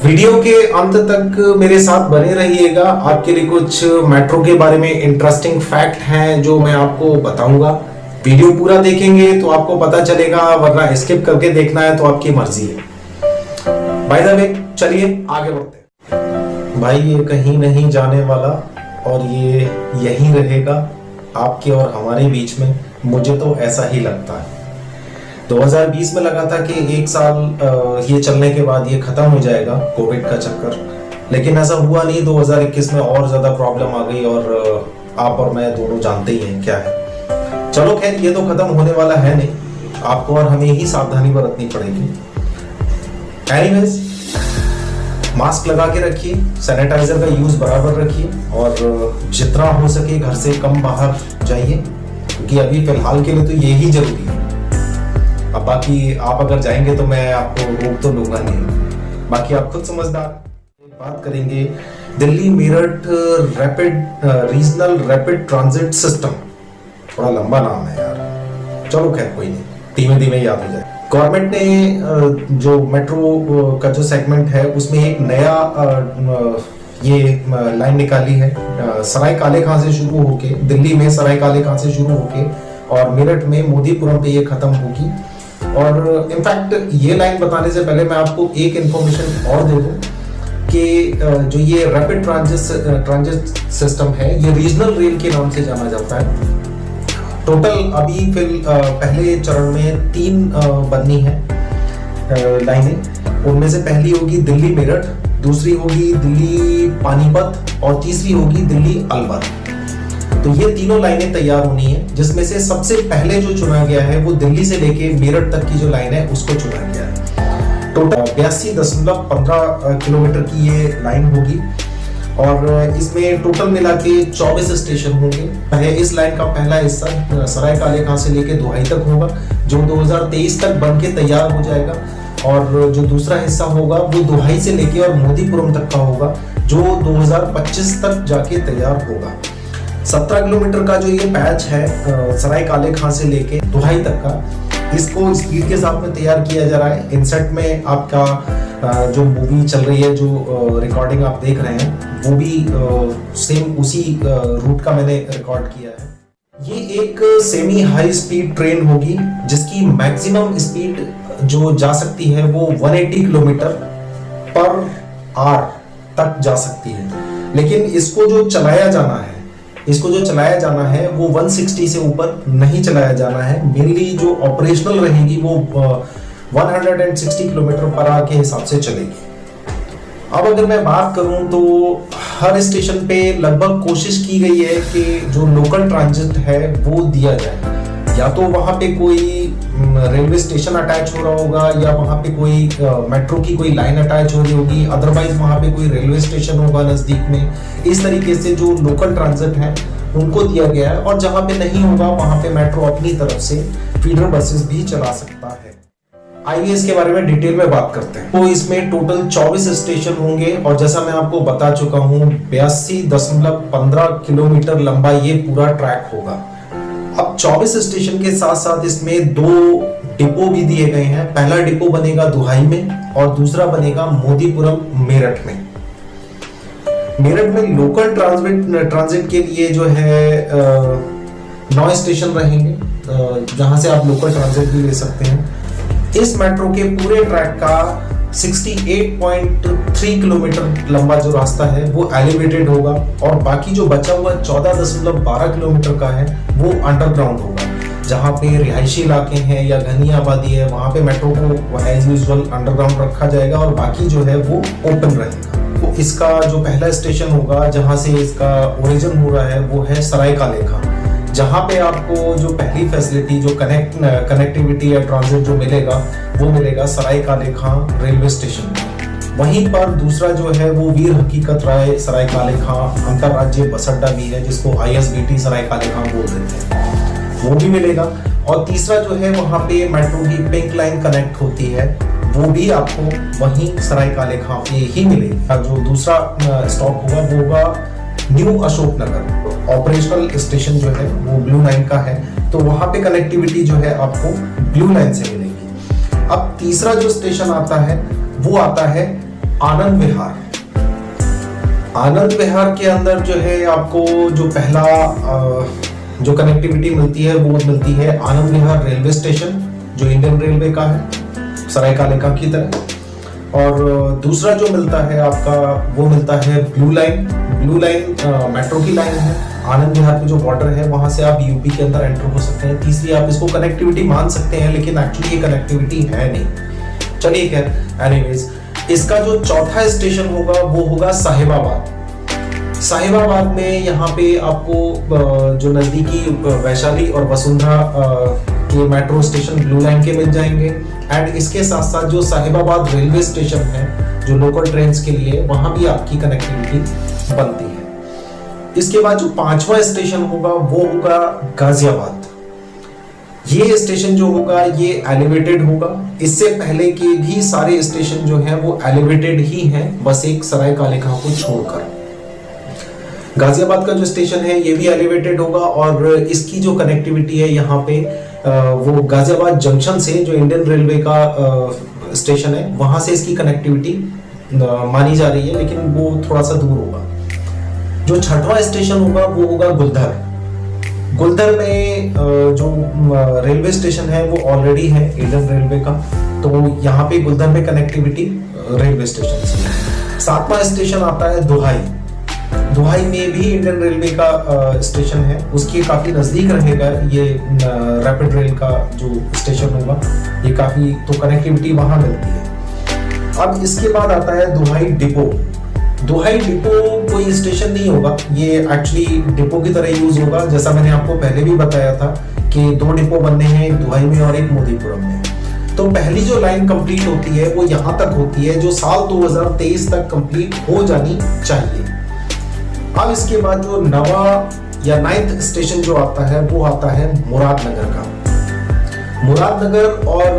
Video के अंत तक मेरे साथ बने रहिएगा। आपके लिए कुछ मेट्रो के बारे में इंटरेस्टिंग फैक्ट हैं जो मैं आपको बताऊंगा। वीडियो पूरा देखेंगे तो आपको पता चलेगा, वरना स्किप करके देखना है तो आपकी मर्जी है। बाय द वे, चलिए आगे बढ़ते हैं। भाई ये कहीं नहीं जाने वाला और ये यहीं रहेगा आपके और हमारे बीच में, मुझे तो ऐसा ही लगता है। 2020 में लगा था कि एक साल ये चलने के बाद ये खत्म हो जाएगा कोविड का चक्कर, लेकिन ऐसा हुआ नहीं। 2021 में और ज्यादा प्रॉब्लम आ गई और आप और मैं दोनों जानते ही हैं क्या है। चलो खैर, ये तो खत्म होने वाला है नहीं, आपको और हमें ही सावधानी बरतनी पड़ेगी। एनीवेज, मास्क लगा के रखिए, सैनिटाइजर का यूज बराबर रखिए और जितना हो सके घर से कम बाहर जाइए, क्योंकि अभी फिलहाल के लिए तो यही जरूरी है। अब बाकी आप अगर जाएंगे तो मैं आपको रोक तो लूंगा नहीं, बाकी आप खुद समझदार। बात करेंगे Delhi Meerut regional rapid transit system. थोड़ा लंबा नाम है यार, चलो खैर कोई नहीं, धीमे धीमे याद हो जाए। गवर्नमेंट ने जो मेट्रो का जो सेगमेंट है उसमें एक नया ये लाइन निकाली है। सराय काले खां से शुरू होके, दिल्ली में सराय काले खां से शुरू होके और मेरठ में मोदीपुरम पे ये खत्म होगी। और इनफैक्ट ये लाइन बताने से पहले मैं आपको एक इंफॉर्मेशन और दे दूं कि जो ये रैपिड ट्रांजिट सिस्टम है ये रीजनल रेल के नाम से जाना जाता है। टोटल अभी पहले चरण में 3 बननी है लाइनें। उनमें से पहली होगी दिल्ली मेरठ, दूसरी होगी दिल्ली पानीपत और तीसरी होगी दिल्ली अलवर। तो ये तीनों लाइनें तैयार होनी है, जिसमें से सबसे पहले जो चुना गया है वो दिल्ली से लेके मेरठ तक की जो लाइन है उसको चुना गया है। टोटल 82.15 किलोमीटर की ये लाइन होगी और इसमें टोटल मिला के 24 स्टेशन होंगे। इस लाइन का पहला हिस्सा सराय काले खां से लेके दोहाई तक होगा, जो 2023 तक बन के तैयार हो जाएगा। और जो दूसरा हिस्सा होगा वो दोहाई से लेके और मोदीपुरम तक का होगा, जो 2025 तक जाके तैयार होगा। 17 किलोमीटर का जो ये पैच है सराय काले खां से लेके दोहाई तक का, इसको स्पीड के साथ में तैयार किया जा रहा है। इनसेट में आपका जो मूवी चल रही है, जो रिकॉर्डिंग आप देख रहे हैं, वो भी सेम उसी रूट का मैंने रिकॉर्ड किया है। ये एक सेमी हाई स्पीड ट्रेन होगी जिसकी मैक्सिमम स्पीड जो जा सकती है वो 180 किलोमीटर पर आवर तक जा सकती है। लेकिन इसको जो चलाया जाना है वो 160 से ऊपर नहीं चलाया जाना है। मेनली जो ऑपरेशनल रहेगी वो 160 किलोमीटर पर आवर के हिसाब से चलेगी। अब अगर मैं बात करूं तो हर स्टेशन पे लगभग कोशिश की गई है कि जो लोकल ट्रांजिट है वो दिया जाए। या तो वहां पे कोई रेलवे स्टेशन अटैच हो रहा होगा, या वहां पे कोई मेट्रो की कोई लाइन अटैच हो रही होगी, अदरवाइज वहां पे कोई रेलवे स्टेशन होगा नजदीक में। इस तरीके से जो लोकल ट्रांजिट है उनको दिया गया है, और जहां पे नहीं होगा वहां पे मेट्रो अपनी तरफ से फीडर बसेस भी चला सकता है। आइए इसके बारे में डिटेल में बात करते हैं। तो इसमें टोटल 24 स्टेशन होंगे और जैसा मैं आपको बता चुका हूं 82.15 किलोमीटर लंबा ये पूरा ट्रैक होगा। अब 24 स्टेशन के साथ साथ इसमें 2 डिपो भी दिए गए हैं। पहला डिपो बनेगा दुहाई में और दूसरा बनेगा मोदीपुरम मेरठ में। मेरठ में लोकल ट्रांजिट के लिए जो है 9 स्टेशन रहेंगे, जहां से आप लोकल ट्रांजिट भी ले सकते हैं। इस मेट्रो के पूरे ट्रैक का 68.3 किलोमीटर लंबा जो रास्ता है वो एलिवेटेड होगा, और बाकी जो बचा हुआ 14.12 किलोमीटर का है वो अंडरग्राउंड होगा। जहाँ पे रिहायशी इलाके हैं या घनी आबादी है वहां पे मेट्रो को एज यूजुअल अंडरग्राउंड रखा जाएगा और बाकी जो है वो ओपन रहेगा। तो इसका जो पहला स्टेशन होगा जहाँ से इसका ओरिजिन हो रहा है वो है सराय काले खां, जहाँ पे आपको जो पहली फैसिलिटी जो कनेक्टिविटी या ट्रांजिट जो मिलेगा वो मिलेगा सराय काले खां रेलवे स्टेशन। वहीं पर दूसरा जो है वो वीर हकीकत राय सराय काले खां अंतरराज्यीय बस अड्डा भी है, जिसको ISBT सराय काले खां बोल देते हैं, वो भी मिलेगा। और तीसरा जो है वहाँ पे मेट्रो की पिंक लाइन कनेक्ट होती है, वो भी आपको वहीं सराय काले खां पे ही मिलेगा। जो दूसरा स्टॉप होगा वो होगा new Ashok Nagar. Operational station जो है वो ब्लू लाइन का है, तो वहां पे कनेक्टिविटी जो है आपको ब्लू लाइन से मिलेगी। अब तीसरा जो स्टेशन आता है वो आता है आनंद विहार। आनंद विहार के अंदर जो है आपको जो पहला जो कनेक्टिविटी मिलती है वो मिलती है आनंद विहार रेलवे स्टेशन, जो इंडियन रेलवे का है सरायकालेका की तरह। और दूसरा जो मिलता है आपका वो मिलता है blue line. Blue line metro की लाइन है। आनंद विहार पे जो बॉर्डर है वहां से आप यूपी के अंदर एंटर हो सकते हैं। तीसरी आप इसको कनेक्टिविटी मान सकते हैं, लेकिन एक्चुअली ये कनेक्टिविटी है नहीं। चलिए खैर, एनीवेज इसका जो चौथा स्टेशन होगा वो होगा साहिबाबाद। साहिबाबाद में यहाँ पे आपको जो नजदीकी वैशाली और वसुंधरा के मेट्रो स्टेशन ब्लू लाइन के मिल जाएंगे। एंड इसके साथ साथ जो साहिबाबाद रेलवे स्टेशन है जो लोकल ट्रेन्स के लिए, वहां भी आपकी कनेक्टिविटी बनती है। इसके बाद जो पांचवा स्टेशन होगा वो होगा गाजियाबाद। ये स्टेशन जो होगा ये एलिवेटेड होगा। इससे पहले के भी सारे स्टेशन जो हैं वो एलिवेटेड ही हैं, बस एक सरायकालेका को छोड़कर। गाजियाबाद का जो स्टेशन है ये भी एलिवेटेड होगा और इसकी जो कनेक्टिविटी है यहाँ पे वो गाजियाबाद जंक्शन से, जो इंडियन रेलवे का स्टेशन है, वहां से इसकी कनेक्टिविटी मानी जा रही है, लेकिन वो थोड़ा सा दूर होगा। जो छठवां स्टेशन होगा वो होगा गुलधर। गुलधर में जो रेलवे स्टेशन है वो ऑलरेडी है इंडियन रेलवे का, तो यहाँ पे गुलधर में कनेक्टिविटी रेलवे स्टेशन से। सातवां स्टेशन आता है दुहाई। दुहाई में भी इंडियन रेलवे का स्टेशन है, उसके काफी नजदीक रहेगा ये रैपिड रेल का जो स्टेशन होगा, ये काफी तो कनेक्टिविटी वहां मिलती है। अब इसके बाद आता है दुहाई डिपो। दुहाई डिपो कोई स्टेशन नहीं होगा, ये एक्चुअली डिपो की तरह यूज होगा। जैसा मैंने आपको पहले भी बताया था कि 2 डिपो बनने हैं, एक दुहाई में और एक मोदीपुरम में। तो पहली जो लाइन कंप्लीट होती है वो यहाँ तक होती है, जो साल 2023 तक कंप्लीट हो जानी चाहिए। अब इसके बाद जो नवा या 9th स्टेशन जो आता है वो आता है मुरादनगर का। मुरादनगर और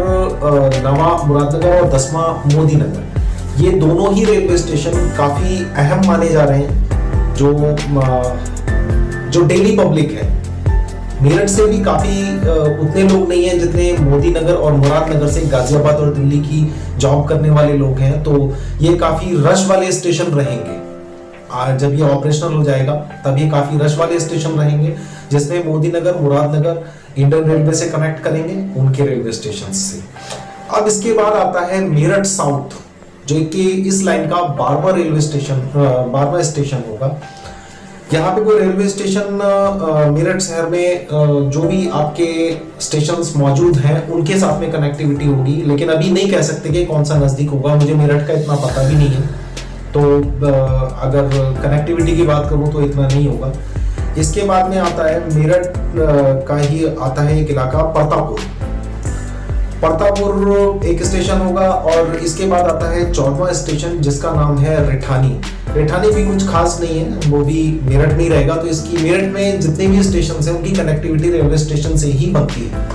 नवा मुरादनगर और 10वां मोदीनगर, ये दोनों ही रेलवे स्टेशन काफी अहम माने जा रहे हैं। जो डेली पब्लिक है, मेरठ से भी काफी उतने लोग नहीं हैं जितने मोदीनगर और मुरादनगर से गाजियाबाद और दिल्ली की जॉब करने वाले लोग हैं, तो ये काफी रश वाले स्टेशन रहेंगे। जब ये ऑपरेशनल हो जाएगा तब ये काफी रश वाले स्टेशन रहेंगे, जिसमें मोदीनगर मुरादनगर इंडियन रेलवे से कनेक्ट करेंगे उनके रेलवे स्टेशन से। अब इसके बाद आता है मेरठ साउथ, जो कि इस लाइन का 12वां रेलवे स्टेशन 12वां स्टेशन होगा। यहाँ पे कोई रेलवे स्टेशन मेरठ शहर में जो भी आपके स्टेशंस मौजूद हैं उनके साथ में कनेक्टिविटी होगी, लेकिन अभी नहीं कह सकते कि कौन सा नजदीक होगा, मुझे मेरठ का इतना पता भी नहीं है, तो अगर कनेक्टिविटी की बात करूं तो इतना नहीं होगा। इसके बाद में आता है मेरठ का ही आता है एक इलाका परतापुर। परतापुर एक स्टेशन होगा और इसके बाद आता है 14वां स्टेशन जिसका नाम है रिठानी। रिठानी भी कुछ खास नहीं है, वो भी मेरठ में ही रहेगा, तो इसकी मेरठ में जितने भी स्टेशन हैं उनकी कनेक्टिविटी रेलवे स्टेशन से ही बनती है।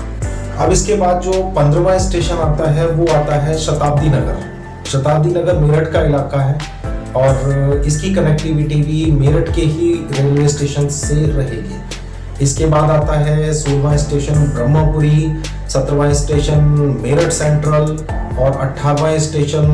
अब इसके बाद जो 15वां स्टेशन आता है वो आता है शताब्दी नगर। शताब्दी नगर मेरठ का इलाका है और इसकी कनेक्टिविटी भी मेरठ के ही रेलवे स्टेशन से रहेगी। इसके बाद आता है 16वां स्टेशन ब्रह्मपुरी, 17वां स्टेशन मेरठ सेंट्रल और 18वां स्टेशन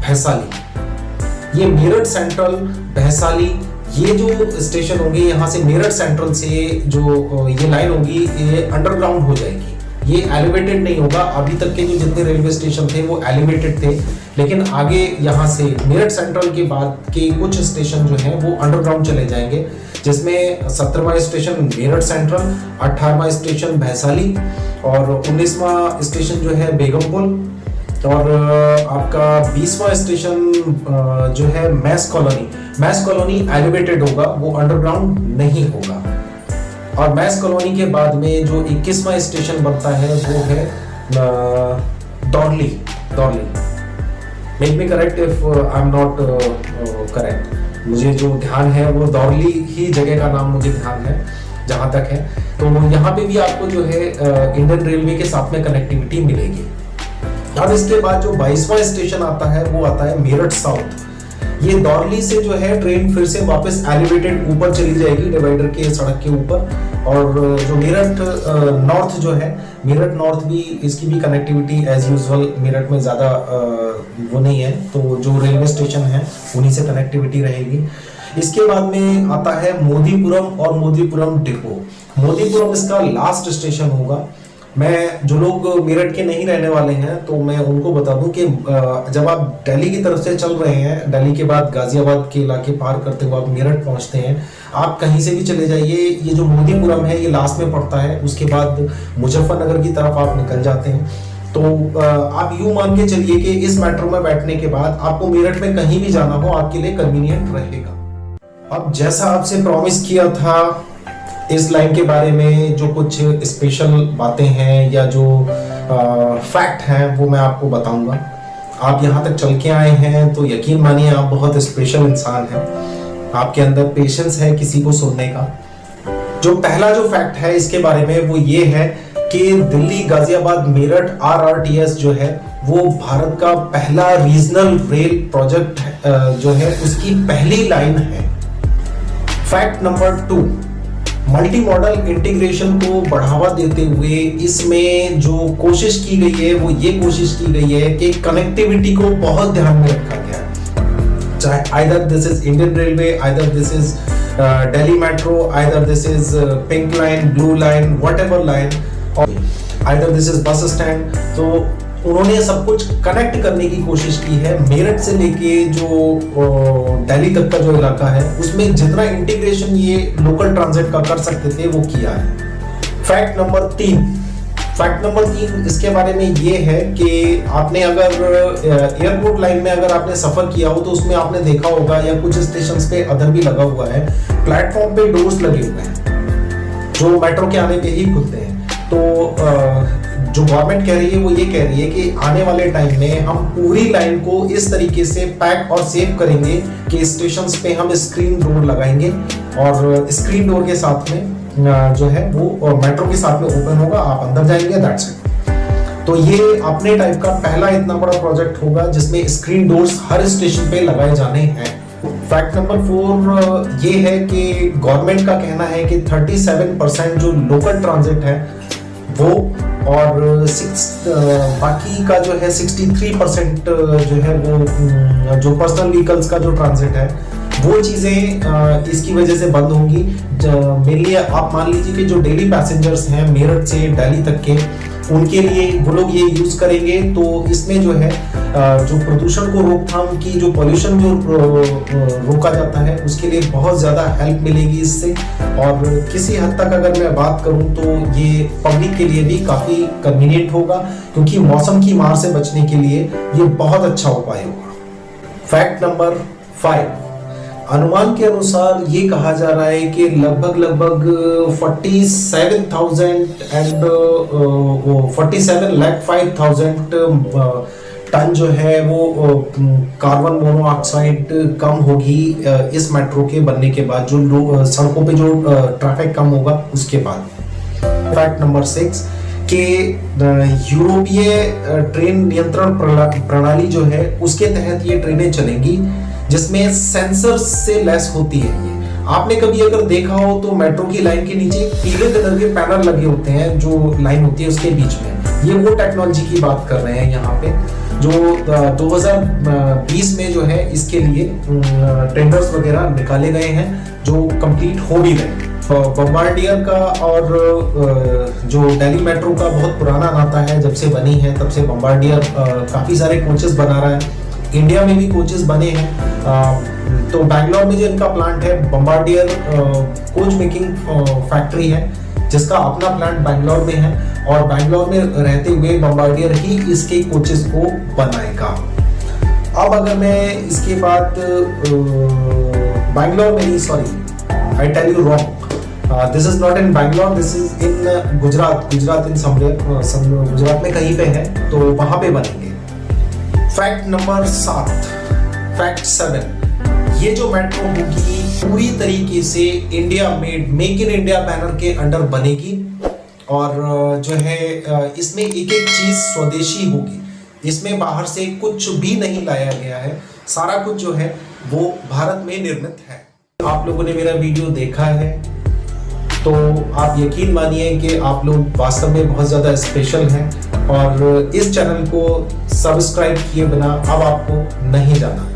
भैसाली। ये मेरठ सेंट्रल भैसाली ये जो स्टेशन होंगे, यहाँ से मेरठ सेंट्रल से जो ये लाइन होगी ये अंडरग्राउंड हो जाएगी, ये एलिवेटेड नहीं होगा। अभी तक के जो जितने रेलवे स्टेशन थे वो एलिवेटेड थे, लेकिन आगे यहाँ से मेरठ सेंट्रल के बाद के कुछ स्टेशन जो हैं वो अंडरग्राउंड चले जाएंगे, जिसमें 17वां स्टेशन मेरठ सेंट्रल, 18वां स्टेशन भैसाली और 19वां स्टेशन जो है बेगमपुर और आपका 20वां स्टेशन जो है मैस कॉलोनी। मैस कॉलोनी एलिवेटेड होगा, वो अंडरग्राउंड नहीं होगा। और मैस कॉलोनी के बाद में जो 21वां स्टेशन बनता है वो है Daurli. Make me correct if I am not correct, मुझे जो ध्यान है वो दौरली ही जगह का नाम मुझे ध्यान है जहां तक है। तो यहाँ पे भी आपको जो है इंडियन रेलवे के साथ में कनेक्टिविटी मिलेगी। अब इसके बाद जो 22वां स्टेशन आता है वो आता है मेरठ साउथ। ये दौरली से जो है ट्रेन फिर से वापस एलिवेटेड ऊपर चली जाएगी डिवाइडर के सड़क के ऊपर और जो मेरठ नॉर्थ जो है, मेरठ नॉर्थ भी, इसकी भी कनेक्टिविटी एज यूजुअल मेरठ में ज़्यादा वो नहीं है, तो जो रेलवे स्टेशन है उन्हीं से कनेक्टिविटी रहेगी। इसके बाद में आता है मोदीपुरम और मोदीपुरम डिपो। मोदीपुरम इसका लास्ट स्टेशन होगा। मैं, जो लोग मेरठ के नहीं रहने वाले हैं तो मैं उनको बता दूं कि जब आप दिल्ली की तरफ से चल रहे हैं, दिल्ली के बाद गाजियाबाद के इलाके पार करते हुए आप मेरठ पहुंचते हैं, आप कहीं से भी चले जाइए, ये जो मोदीपुरम है ये लास्ट में पड़ता है। उसके बाद मुजफ्फरनगर की तरफ आप निकल जाते हैं। तो आप यूं मान के चलिए कि इस मेट्रो में बैठने के बाद आपको मेरठ में कहीं भी जाना हो आपके लिए कन्वीनियंट रहेगा। अब जैसा आपसे प्रॉमिस किया था, इस लाइन के बारे में जो कुछ स्पेशल बातें हैं या जो फैक्ट हैं वो मैं आपको बताऊंगा। आप यहाँ तक चल के आए हैं तो यकीन मानिए आप बहुत स्पेशल इंसान हैं, आपके अंदर पेशेंस है किसी को सुनने का। जो पहला जो फैक्ट है इसके बारे में वो ये है कि दिल्ली गाजियाबाद मेरठ RRTS जो है वो भारत का पहला रीजनल रेल प्रोजेक्ट जो है उसकी पहली लाइन है। Fact number 2, multi modal integration को बढ़ावा देते हुए इसमें जो कोशिश की गई है वो ये कोशिश की गई है कि कनेक्टिविटी को बहुत ध्यान में रखा गया है। चाहे either this is Indian railway, either this is Delhi metro, either this is pink line, blue line, whatever line, either this is bus stand. तो उन्होंने सब कुछ कनेक्ट करने की कोशिश की है। मेरठ से लेके जो दिल्ली तक का जो इलाका है उसमें जितना इंटीग्रेशन ये लोकल ट्रांजिट का कर सकते थे वो किया है। फैक्ट नंबर 3 इसके बारे में ये है कि आपने अगर एयरपोर्ट लाइन में अगर आपने सफर किया हो तो उसमें आपने देखा होगा या कुछ स्टेशंस पे अदर भी लगा हुआ है, प्लेटफॉर्म पे डोर्स लगे हुए हैं जो मेट्रो के आने पे ही खुलते हैं। तो जो गवर्नमेंट कह रही है वो ये कह रही है कि आने वाले टाइम में हम पूरी लाइन को इस तरीके से पैक और सेव करेंगे कि स्टेशंस पे हम स्क्रीन डोर लगाएंगे और स्क्रीन डोर के साथ में जो है वो मेट्रो के साथ में ओपन होगा, आप अंदर जाएंगे, दैट्स इट। तो ये अपने टाइप का पहला इतना बड़ा प्रोजेक्ट होगा जिसमें स्क्रीन डोर्स हर स्टेशन पे लगाए जाने हैं। फैक्ट नंबर 4 ये है कि गवर्नमेंट का कहना है कि 37% जो लोकल ट्रांजिट है वो और बाकी का जो है 63% जो है वो जो पर्सनल व्हीकल्स का जो ट्रांजिट है वो चीज़ें इसकी वजह से बंद होंगी। मेनली आप मान लीजिए कि जो डेली पैसेंजर्स हैं मेरठ से दिल्ली तक के, उनके लिए वो लोग ये यूज़ करेंगे। तो इसमें जो है जो प्रदूषण को रोकथाम की, जो पॉल्यूशन जो रोका जाता है उसके लिए बहुत ज़्यादा हेल्प मिलेगी इससे। और किसी हद तक अगर मैं बात करूं तो ये पब्लिक के लिए भी काफ़ी कन्वीनियंट होगा क्योंकि मौसम की मार से बचने के लिए ये बहुत अच्छा उपाय होगा। फैक्ट नंबर 5, अनुमान के अनुसार ये कहा जा रहा है कि लगभग 47,05,000 टन जो है वो कार्बन मोनोऑक्साइड कम होगी इस मेट्रो के बनने के बाद, जो सड़कों पे जो ट्रैफिक कम होगा उसके बाद। फैक्ट नंबर 6 कि यूरोपीय ट्रेन नियंत्रण प्रणाली जो है उसके तहत ये ट्रेनें चलेंगी जिसमें सेंसर से लेस होती है। ये आपने कभी अगर देखा हो तो मेट्रो की लाइन के नीचे पीले कलर के पैनल लगे होते हैं जो लाइन होती है उसके बीच में, ये वो टेक्नोलॉजी की बात कर रहे हैं यहाँ पे, जो 2020 में जो है इसके लिए टेंडर्स वगैरह निकाले गए हैं जो कंप्लीट हो भी गए। बम्बार्डियर का और जो दिल्ली मेट्रो का बहुत पुराना नाता है, जब से बनी है तब से बम्बार्डियर काफ़ी सारे कोचेस बना रहा है। इंडिया में भी कोचेस बने हैं। तो बैंगलोर में जो इनका प्लांट है बम्बार्डियर कोच मेकिंग फैक्ट्री है जिसका अपना प्लांट बैंगलोर में है और बैंगलोर में रहते हुए बम्बार्डियर ही इसके कोचेस को बनाएगा। अब अगर मैं इसके बाद बैंगलोर में नहीं, sorry I tell you wrong, this is not in Bangalore, this is in Gujarat in somewhere, Gujarat में कहीं पे है तो वहां पे बनेंगे। फैक्ट नंबर 7, ये जो मेट्रो होगी पूरी तरीके से India made, make in India banner के अंडर बनेगी और जो है इसमें एक एक चीज स्वदेशी होगी। इसमें बाहर से कुछ भी नहीं लाया गया है, सारा कुछ जो है वो भारत में निर्मित है। आप लोगों ने मेरा वीडियो देखा है तो आप यकीन मानिए कि आप लोग वास्तव में बहुत ज़्यादा स्पेशल हैं और इस चैनल को सब्सक्राइब किए बिना अब आपको नहीं जाना।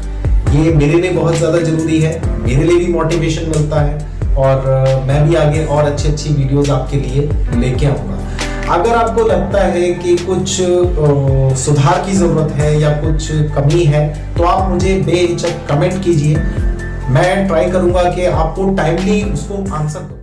ये मेरे लिए बहुत ज़्यादा ज़रूरी है, मेरे लिए भी मोटिवेशन मिलता है और मैं भी आगे और अच्छी वीडियोस आपके लिए लेके आऊँगा। अगर आपको लगता है कि कुछ सुधार की ज़रूरत है या कुछ कमी है तो आप मुझे बेहिचक कमेंट कीजिए, मैं ट्राई करूँगा कि आपको टाइमली उसको आंसर दूँ।